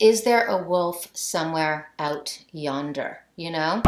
is there a wolf somewhere out yonder, you know?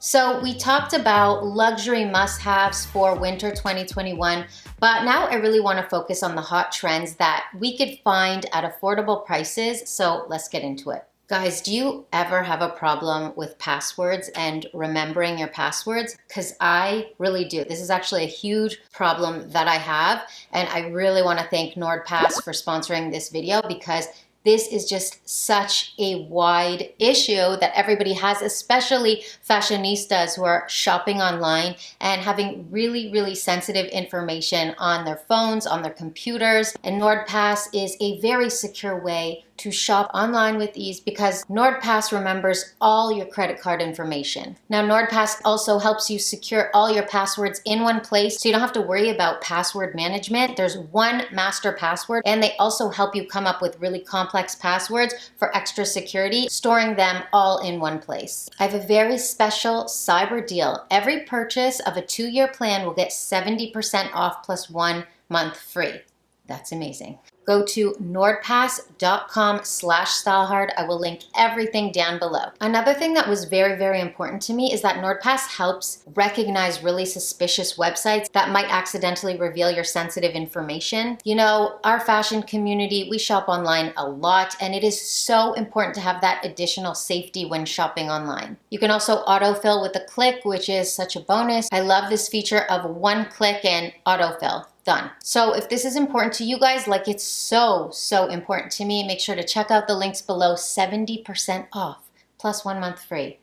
So we talked about luxury must-haves for winter 2021, but now I really want to focus on the hot trends that we could find at affordable prices. So let's get into it. Guys, do you ever have a problem with passwords and remembering your passwords? Because I really do. This is actually a huge problem that I have, and I really want to thank NordPass for sponsoring this video because this is just such a wide issue that everybody has, especially fashionistas who are shopping online and having really, really sensitive information on their phones, on their computers. And NordPass is a very secure way to shop online with ease because NordPass remembers all your credit card information. Now, NordPass also helps you secure all your passwords in one place, so you don't have to worry about password management. There's one master password, and they also help you come up with really complex passwords for extra security, storing them all in one place. I have a very special cyber deal. Every purchase of a 2-year plan will get 70% off plus 1 month free. That's amazing. Go to nordpass.com/stylehard. I will link everything down below. Another thing that was very, very important to me is that NordPass helps recognize really suspicious websites that might accidentally reveal your sensitive information. You know, our fashion community, we shop online a lot, and it is so important to have that additional safety when shopping online. You can also autofill with a click, which is such a bonus. I love this feature of one click and autofill. Done. So if this is important to you guys, like it's so important to me, make sure to check out the links below. 70% off plus 1 month free.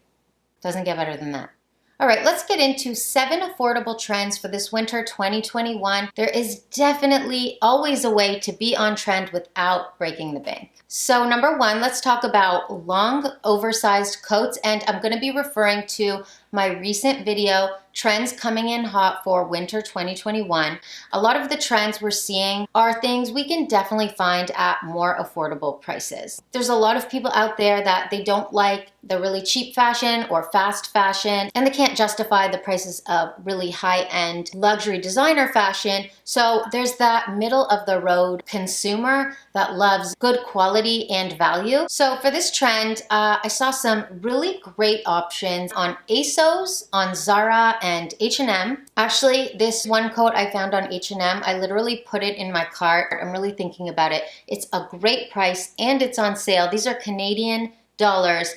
Doesn't get better than that. All right, let's get into 7 affordable trends for this winter 2021. There is definitely always a way to be on trend without breaking the bank. So number 1, let's talk about long oversized coats, and I'm going to be referring to my recent video, Trends Coming in Hot for Winter 2021. A lot of the trends we're seeing are things we can definitely find at more affordable prices. There's a lot of people out there that they don't like the really cheap fashion or fast fashion, and they can't justify the prices of really high-end luxury designer fashion. So there's that middle of the road consumer that loves good quality and value. So for this trend, I saw some really great options on ASOS, on Zara, and H&M. Actually, this one coat I found on H&M, I literally put it in my cart. I'm really thinking about it. It's a great price and it's on sale. These are Canadian dollars.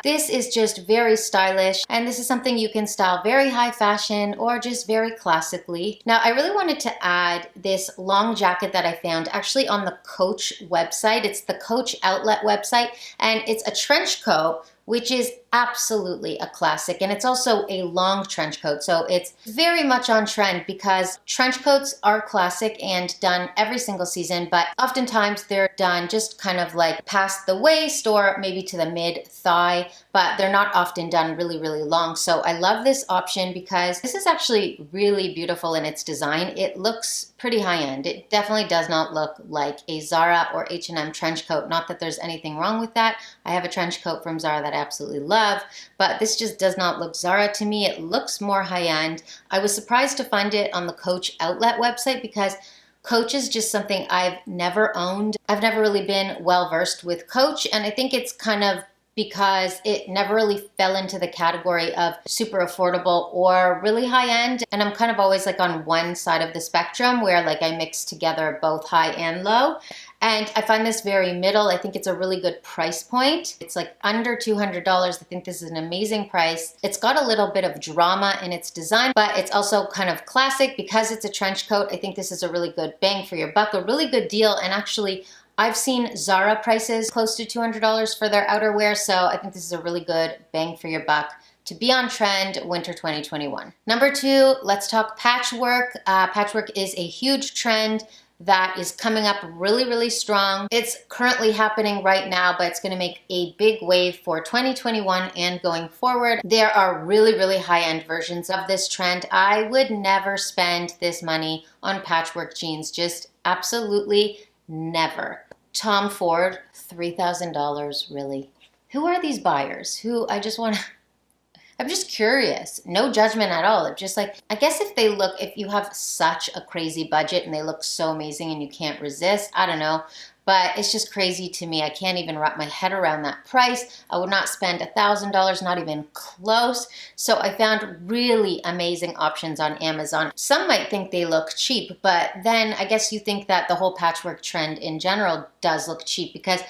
This is just very stylish, and this is something you can style very high fashion or just very classically. Now, I really wanted to add this long jacket that I found actually on the Coach website. It's the Coach outlet website, and it's a trench coat, which is absolutely a classic, and it's also a long trench coat, so it's very much on trend because trench coats are classic and done every single season, but oftentimes they're done just kind of like past the waist or maybe to the mid-thigh, but they're not often done really, really long. So I love this option because this is actually really beautiful in its design. It looks pretty high-end. It definitely does not look like a Zara or H&M trench coat. Not that there's anything wrong with that. I have a trench coat from Zara that I absolutely love, but this just does not look Zara to me. It looks more high-end. I was surprised to find it on the Coach outlet website because Coach is just something I've never owned. I've never really been well-versed with Coach, and I think it's kind of because it never really fell into the category of super affordable or really high-end, and I'm kind of always like on one side of the spectrum where like I mix together both high and low. And I find this very middle. I think it's a really good price point. It's like under $200. I think this is an amazing price. It's got a little bit of drama in its design, but it's also kind of classic because it's a trench coat. I think this is a really good bang for your buck, a really good deal. And actually, I've seen Zara prices close to $200 for their outerwear, so I think this is a really good bang for your buck to be on trend winter 2021. Number 2, let's talk patchwork. Patchwork is a huge trend that is coming up really, really strong. It's currently happening right now, but it's gonna make a big wave for 2021 and going forward. There are really, really high-end versions of this trend. I would never spend this money on patchwork jeans, just absolutely never. Tom Ford, $3,000, really? Who are these buyers? Who I just I'm just curious. No judgment at all. It's just like, I guess if you have such a crazy budget and they look so amazing and you can't resist, I don't know. But it's just crazy to me. I can't even wrap my head around that price. I would not spend $1,000, not even close. So I found really amazing options on Amazon. Some might think they look cheap, but then I guess you think that the whole patchwork trend in general does look cheap, because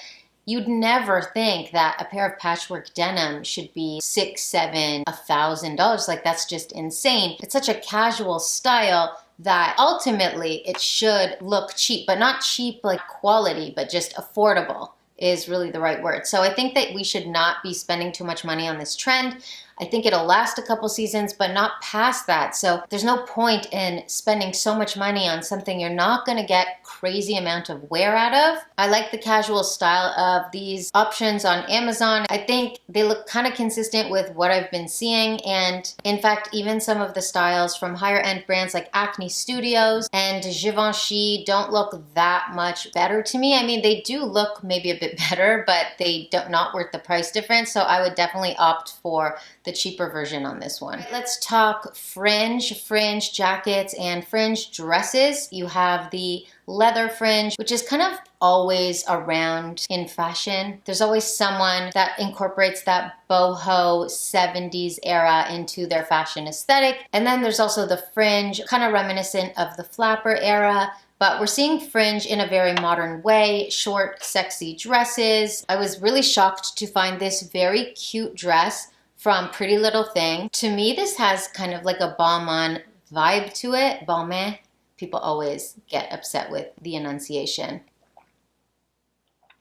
you'd never think that a pair of patchwork denim should be $600, $700, $1,000. Like, that's just insane. It's such a casual style that ultimately it should look cheap, but not cheap like quality, but just affordable is really the right word. So I think that we should not be spending too much money on this trend. I think it'll last a couple seasons, but not past that. So there's no point in spending so much money on something you're not gonna get crazy amount of wear out of. I like the casual style of these options on Amazon. I think they look kind of consistent with what I've been seeing. And in fact, even some of the styles from higher end brands like Acne Studios and Givenchy don't look that much better to me. I mean, they do look maybe a bit better, but they don't, not worth the price difference. So I would definitely opt for the cheaper version on this one. Let's talk fringe jackets and fringe dresses. You have the leather fringe, which is kind of always around in fashion. There's always someone that incorporates that boho 70s era into their fashion aesthetic. And then there's also the fringe, kind of reminiscent of the flapper era. But we're seeing fringe in a very modern way, short, sexy dresses. I was really shocked to find this very cute dress from Pretty Little Thing. To me, this has kind of like a Balmain vibe to it. Balmain. People always get upset with the enunciation.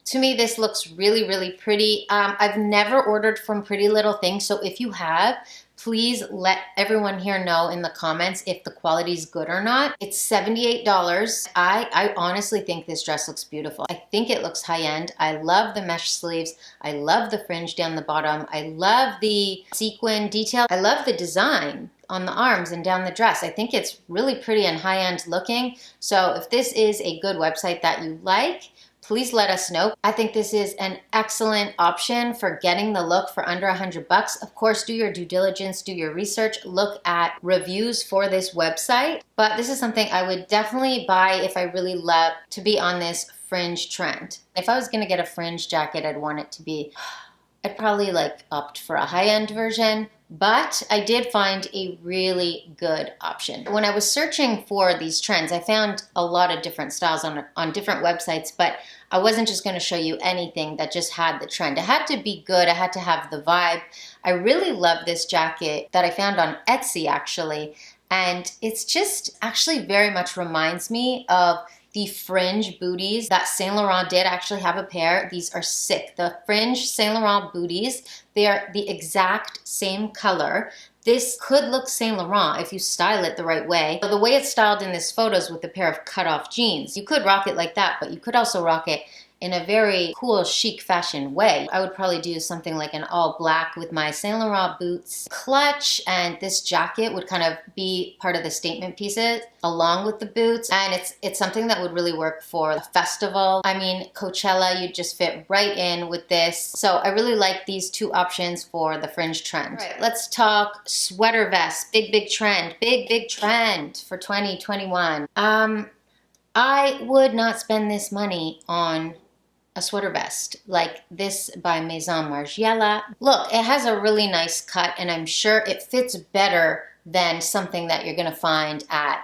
To me, this looks really, really pretty. I've never ordered from Pretty Little Thing, so if you have, please let everyone here know in the comments if the quality is good or not. It's $78. I honestly think this dress looks beautiful. I think it looks high-end. I love the mesh sleeves. I love the fringe down the bottom. I love the sequin detail. I love the design on the arms and down the dress. I think it's really pretty and high-end looking. So if this is a good website that you like, please let us know. I think this is an excellent option for getting the look for under $100. Of course, do your due diligence, do your research, look at reviews for this website. But this is something I would definitely buy if I really love to be on this fringe trend. If I was gonna get a fringe jacket, I'd probably like opt for a high-end version. But I did find a really good option. When I was searching for these trends, I found a lot of different styles on different websites, but I wasn't just gonna show you anything that just had the trend. It had to be good, it had to have the vibe. I really love this jacket that I found on Etsy actually, and it's just actually very much reminds me of the fringe booties that Saint Laurent did. I actually have a pair. These are sick. The fringe Saint Laurent booties, they are the exact same color. This could look Saint Laurent if you style it the right way. So the way it's styled in this photo is with a pair of cut-off jeans. You could rock it like that, but you could also rock it in a very cool, chic fashion way. I would probably do something like an all black with my Saint Laurent boots, clutch, and this jacket would kind of be part of the statement pieces along with the boots. And it's something that would really work for the festival. I mean, Coachella, you'd just fit right in with this. So I really like these two options for the fringe trend. All right, let's talk sweater vests. Big trend. Big trend for 2021. I would not spend this money on a sweater vest like this by Maison Margiela. Look, it has a really nice cut and I'm sure it fits better than something that you're gonna find at,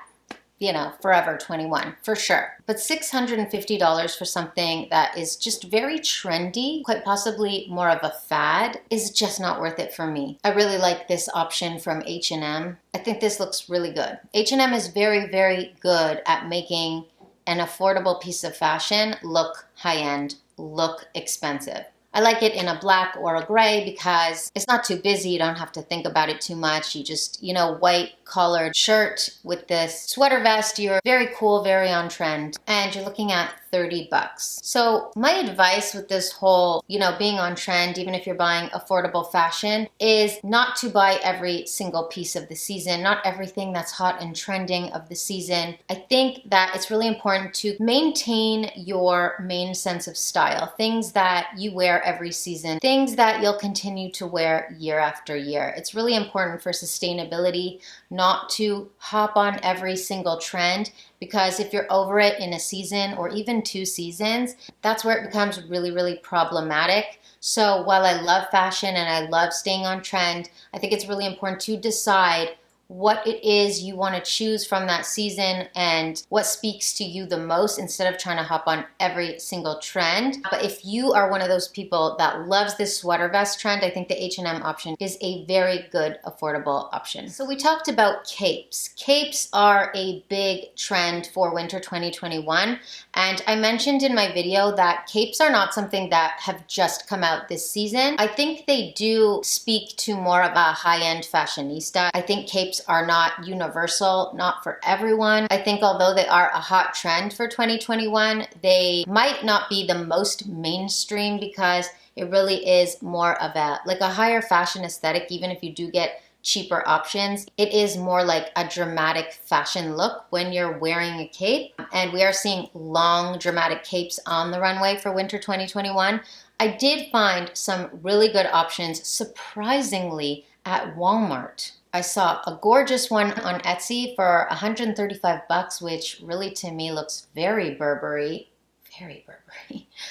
you know, Forever 21, for sure. But $650 for something that is just very trendy, quite possibly more of a fad, is just not worth it for me. I really like this option from H&M. I think this looks really good. H&M is very good at making an affordable piece of fashion look high-end, look expensive. I like it in a black or a gray because it's not too busy. You don't have to think about it too much. You just, you know, white collared shirt with this sweater vest. You're very cool, very on trend, and you're looking at 30 bucks. So my advice with this whole, being on trend, even if you're buying affordable fashion, is not to buy every single piece of the season, not everything that's hot and trending of the season. I think that it's really important to maintain your main sense of style, things that you wear every season, things that you'll continue to wear year after year. It's really important for sustainability not to hop on every single trend, because if you're over it in a season or even 2 seasons, that's where it becomes really, really problematic. So while I love fashion and I love staying on trend, I think it's really important to decide what it is you want to choose from that season and what speaks to you the most, instead of trying to hop on every single trend. But if you are one of those people that loves this sweater vest trend, I think the H&M option is a very good affordable option. So we talked about capes. Capes are a big trend for winter 2021, and I mentioned in my video that capes are not something that have just come out this season. I think they do speak to more of a high-end fashionista. I think capes are not universal, not for everyone. I think although they are a hot trend for 2021, they might not be the most mainstream, because it really is more of a higher fashion aesthetic. Even if you do get cheaper options, it is more like a dramatic fashion look when you're wearing a cape. And we are seeing long dramatic capes on the runway for winter 2021. I did find some really good options, surprisingly, at Walmart. I saw a gorgeous one on Etsy for 135 bucks, which really to me looks very Burberry,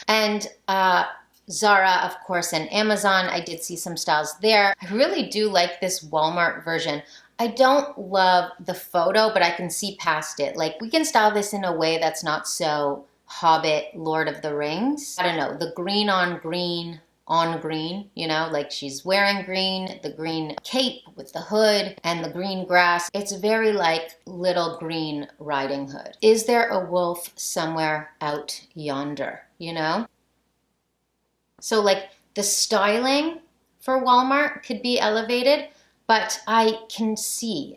And Zara, of course, and Amazon, I did see some styles there. I really do like this Walmart version. I don't love the photo, but I can see past it. We can style this in a way that's not so Hobbit, Lord of the Rings. I don't know, the green on green, she's wearing green, the green cape with the hood and the green grass. It's very like Little Green Riding Hood. Is there a wolf somewhere out yonder, So the styling for Walmart could be elevated, but I can see,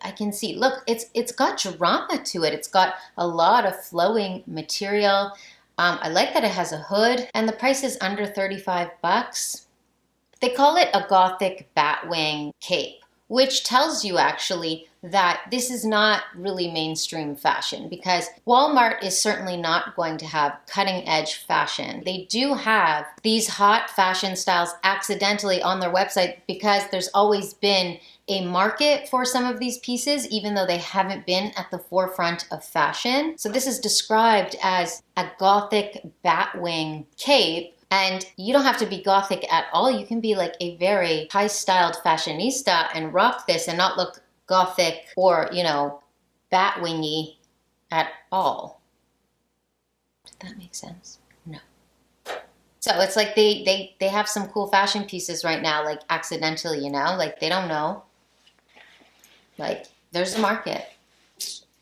look, it's got drama to it. It's got a lot of flowing material. I like that it has a hood, and the price is under 35 bucks. They call it a gothic batwing cape, which tells you actually that this is not really mainstream fashion, because Walmart is certainly not going to have cutting edge fashion. They do have these hot fashion styles accidentally on their website, because there's always been a market for some of these pieces, even though they haven't been at the forefront of fashion. So this is described as a gothic batwing cape, and you don't have to be gothic at all. You can be a very high-styled fashionista and rock this and not look gothic or, batwingy at all. Did that make sense? No. So it's they have some cool fashion pieces right now, accidentally, they don't know. There's a market.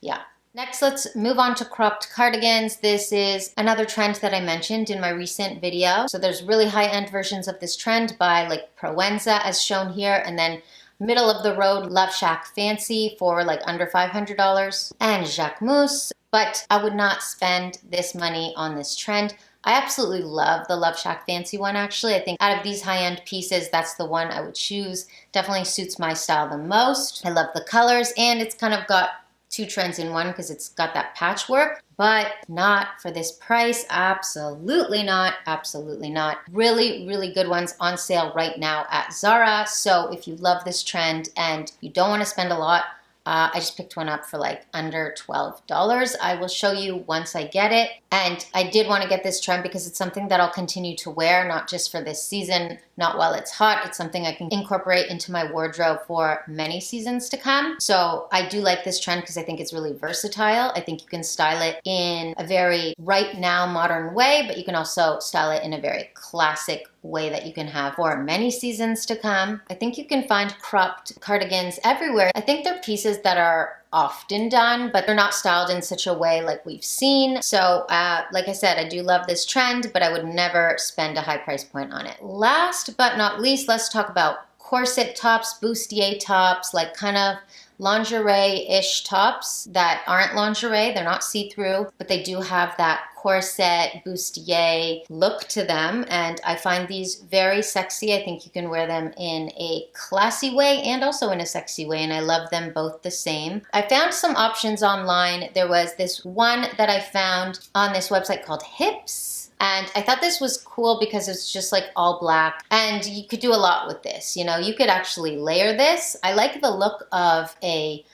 Yeah. Next, let's move on to cropped cardigans. This is another trend that I mentioned in my recent video. So there's really high-end versions of this trend by Proenza, as shown here, and then middle of the road Love Shack Fancy for under $500, and Jacquemus. But I would not spend this money on this trend. I absolutely love the Love Shack Fancy one, actually. I think out of these high-end pieces, that's the one I would choose. Definitely suits my style the most. I love the colors, and it's kind of got 2 trends in one, because it's got that patchwork, but not for this price. Absolutely not. Absolutely not. Really, really good ones on sale right now at Zara. So if you love this trend and you don't want to spend a lot, I just picked one up for under $12. I will show you once I get it. And I did want to get this trend because it's something that I'll continue to wear, not just for this season, not while it's hot. It's something I can incorporate into my wardrobe for many seasons to come. So I do like this trend because I think it's really versatile. I think you can style it in a very right now modern way, but you can also style it in a very classic way that you can have for many seasons to come. I think you can find cropped cardigans everywhere. I think they're pieces that are often done, but they're not styled in such a way like we've seen. So like I said, I do love this trend, but I would never spend a high price point on it. Last but not least, let's talk about corset tops, bustier tops, kind of lingerie-ish tops that aren't lingerie. They're not see-through, but they do have that corset, bustier look to them, and I find these very sexy. I think you can wear them in a classy way and also in a sexy way, and I love them both the same. I found some options online. There was this one that I found on this website called Hips, and I thought this was cool because it's just like all black, and you could do a lot with this. You know, you could actually layer this. I like the look of a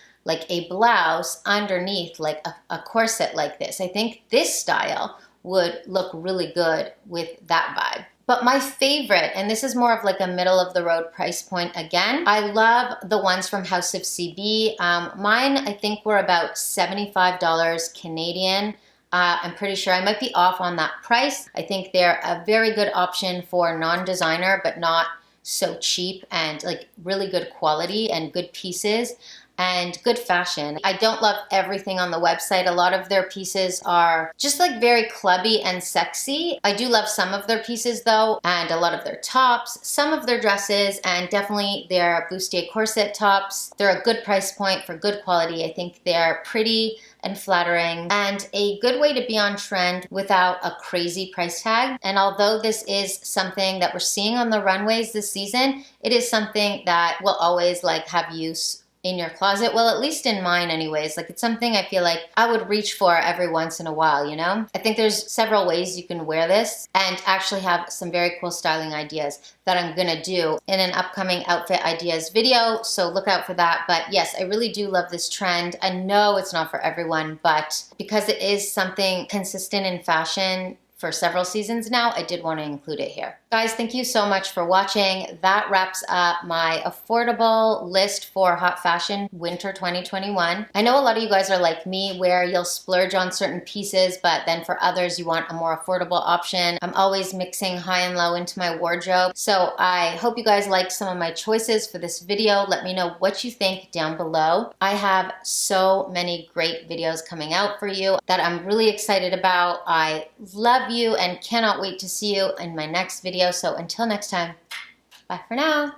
blouse underneath like a corset like this. I think this style would look really good with that vibe. But my favorite, and this is more of like a middle of the road price point again, I love the ones from House of CB. Mine, I think, were about $75 Canadian. I'm pretty sure I might be off on that price. I think they're a very good option for non-designer, but not so cheap, and like really good quality and good pieces and good fashion. I don't love everything on the website. A lot of their pieces are just like very clubby and sexy. I do love some of their pieces though, and a lot of their tops, some of their dresses, and definitely their bustier corset tops. They're a good price point for good quality. I think they're pretty and flattering and a good way to be on trend without a crazy price tag. And although this is something that we're seeing on the runways this season, it is something that will always like have use in your closet. Well, at least in mine anyways. Like, it's something I feel like I would reach for every once in a while, you know? I think there's several ways you can wear this and actually have some very cool styling ideas that I'm gonna do in an upcoming outfit ideas video, so look out for that. But yes, I really do love this trend. I know it's not for everyone, but because it is something consistent in fashion for several seasons now, I did want to include it here. Guys, thank you so much for watching. That wraps up my affordable list for hot fashion winter 2021. I know a lot of you guys are like me, where you'll splurge on certain pieces, but then for others you want a more affordable option. I'm always mixing high and low into my wardrobe. So I hope you guys liked some of my choices for this video. Let me know what you think down below. I have so many great videos coming out for you that I'm really excited about. I love you and cannot wait to see you in my next video. So until next time, bye for now.